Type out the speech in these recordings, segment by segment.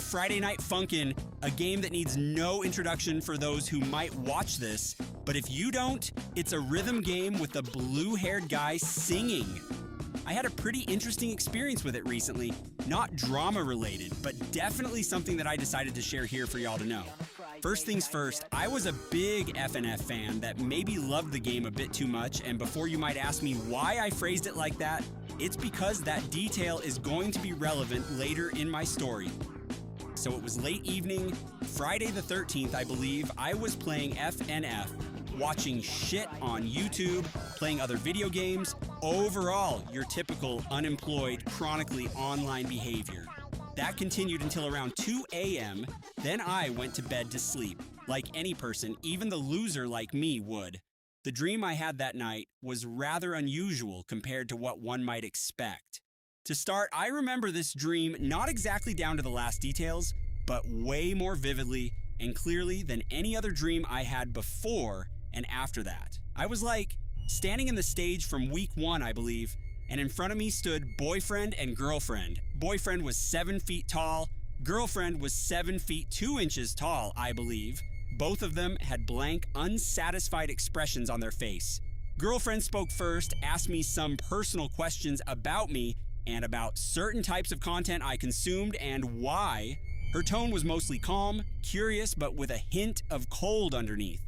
Friday Night Funkin', a game that needs no introduction for those who might watch this, but if you don't, it's a rhythm game with a blue-haired guy singing. I had a pretty interesting experience with it recently, not drama-related, but definitely something that I decided to share here for y'all to know. First things first, I was a big FNF fan that maybe loved the game a bit too much, and before you might ask me why I phrased it like that, it's because that detail is going to be relevant later in my story. So it was late evening, Friday the 13th, I believe. I was playing FNF, watching shit on YouTube, playing other video games, overall, your typical unemployed, chronically online behavior. That continued until around 2 a.m., then I went to bed to sleep, like any person, even the loser like me would. The dream I had that night was rather unusual compared to what one might expect. To start, I remember this dream not exactly down to the last details, but way more vividly and clearly than any other dream I had before and after that. I was like standing in the stage from week 1, I believe, and in front of me stood boyfriend and girlfriend. Boyfriend was 7 feet tall, girlfriend was 7 feet 2 inches tall, I believe. Both of them had blank, unsatisfied expressions on their face. Girlfriend spoke first, asked me some personal questions about me and about certain types of content I consumed and why. Her tone was mostly calm, curious, but with a hint of cold underneath.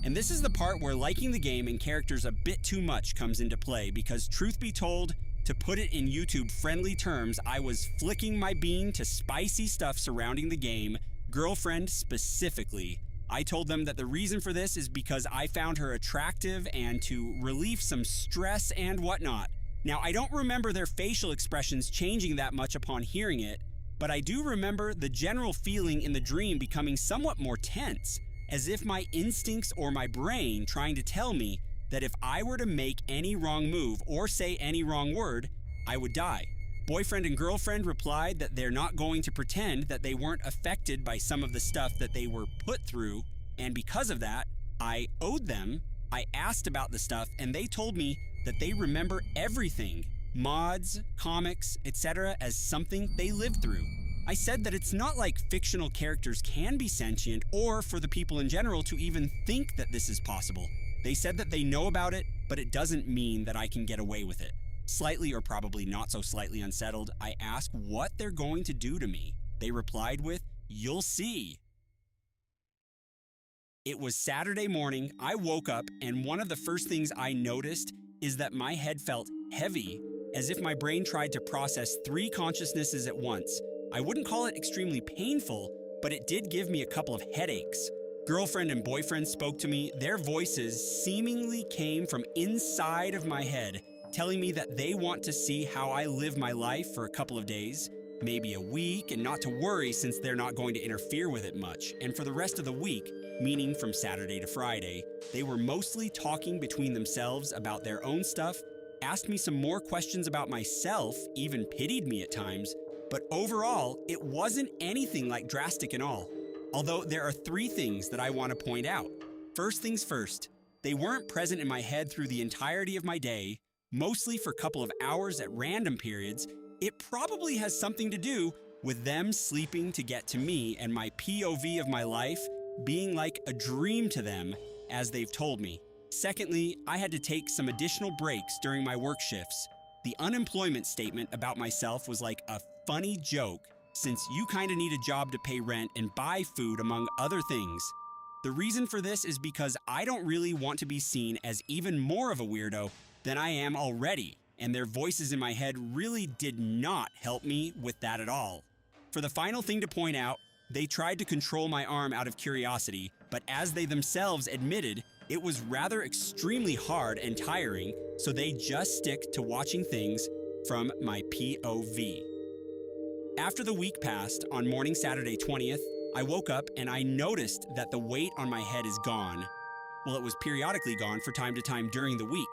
And this is the part where liking the game and characters a bit too much comes into play, because truth be told, to put it in YouTube-friendly terms, I was flicking my bean to spicy stuff surrounding the game, girlfriend specifically. I told them that the reason for this is because I found her attractive and to relieve some stress and whatnot. Now, I don't remember their facial expressions changing that much upon hearing it, but I do remember the general feeling in the dream becoming somewhat more tense, as if my instincts or my brain trying to tell me that if I were to make any wrong move or say any wrong word, I would die. Boyfriend and girlfriend replied that they're not going to pretend that they weren't affected by some of the stuff that they were put through, and because of that, I owed them. I asked about the stuff, and they told me that they remember everything, mods, comics, etc., as something they lived through. I said that it's not like fictional characters can be sentient, or for the people in general to even think that this is possible. They said that they know about it, but it doesn't mean that I can get away with it. Slightly or probably not so slightly unsettled, I asked what they're going to do to me. They replied with, "You'll see." It was Saturday morning, I woke up, and one of the first things I noticed is that my head felt heavy, as if my brain tried to process 3 consciousnesses at once. I wouldn't call it extremely painful, but it did give me a couple of headaches. Girlfriend and boyfriend spoke to me. Their voices seemingly came from inside of my head, telling me that they want to see how I live my life for a couple of days, maybe a week, and not to worry since they're not going to interfere with it much. And for the rest of the week, meaning from Saturday to Friday, they were mostly talking between themselves about their own stuff, asked me some more questions about myself, even pitied me at times, but overall, it wasn't anything like drastic at all. Although there are 3 things that I want to point out. First things first, they weren't present in my head through the entirety of my day, mostly for a couple of hours at random periods. It probably has something to do with them sleeping to get to me and my POV of my life being like a dream to them, as they've told me. Secondly, I had to take some additional breaks during my work shifts. The unemployment statement about myself was like a funny joke, since you kinda need a job to pay rent and buy food, among other things. The reason for this is because I don't really want to be seen as even more of a weirdo than I am already, and their voices in my head really did not help me with that at all. For the final thing to point out, they tried to control my arm out of curiosity, but as they themselves admitted, it was rather extremely hard and tiring, so they just stick to watching things from my POV. After the week passed, on morning Saturday 20th, I woke up and I noticed that the weight on my head is gone. Well, it was periodically gone for time to time during the week,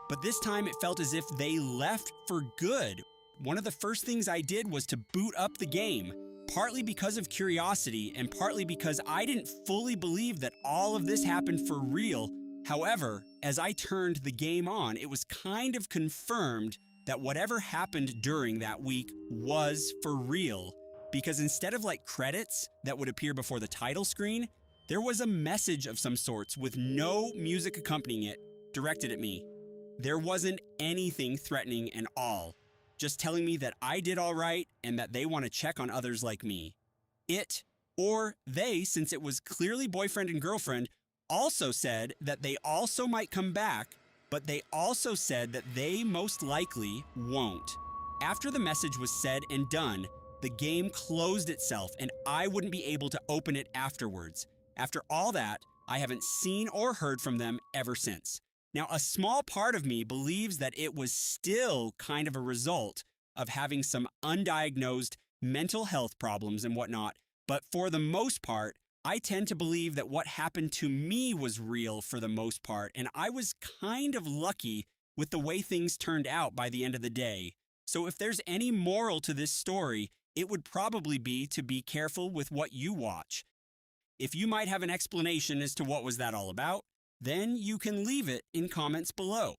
but this time it felt as if they left for good. One of the first things I did was to boot up the game, partly because of curiosity and partly because I didn't fully believe that all of this happened for real. However, as I turned the game on, it was kind of confirmed that whatever happened during that week was for real, because instead of like credits that would appear before the title screen, there was a message of some sorts with no music accompanying it directed at me. There wasn't anything threatening at all, just telling me that I did all right and that they want to check on others like me. It, or they, since it was clearly boyfriend and girlfriend, also said that they also might come back, but they also said that they most likely won't. After the message was said and done, the game closed itself and I wouldn't be able to open it afterwards. After all that, I haven't seen or heard from them ever since. Now, a small part of me believes that it was still kind of a result of having some undiagnosed mental health problems and whatnot, but for the most part, I tend to believe that what happened to me was real for the most part, and I was kind of lucky with the way things turned out by the end of the day. So if there's any moral to this story, it would probably be to be careful with what you watch. If you might have an explanation as to what was that all about, then you can leave it in comments below.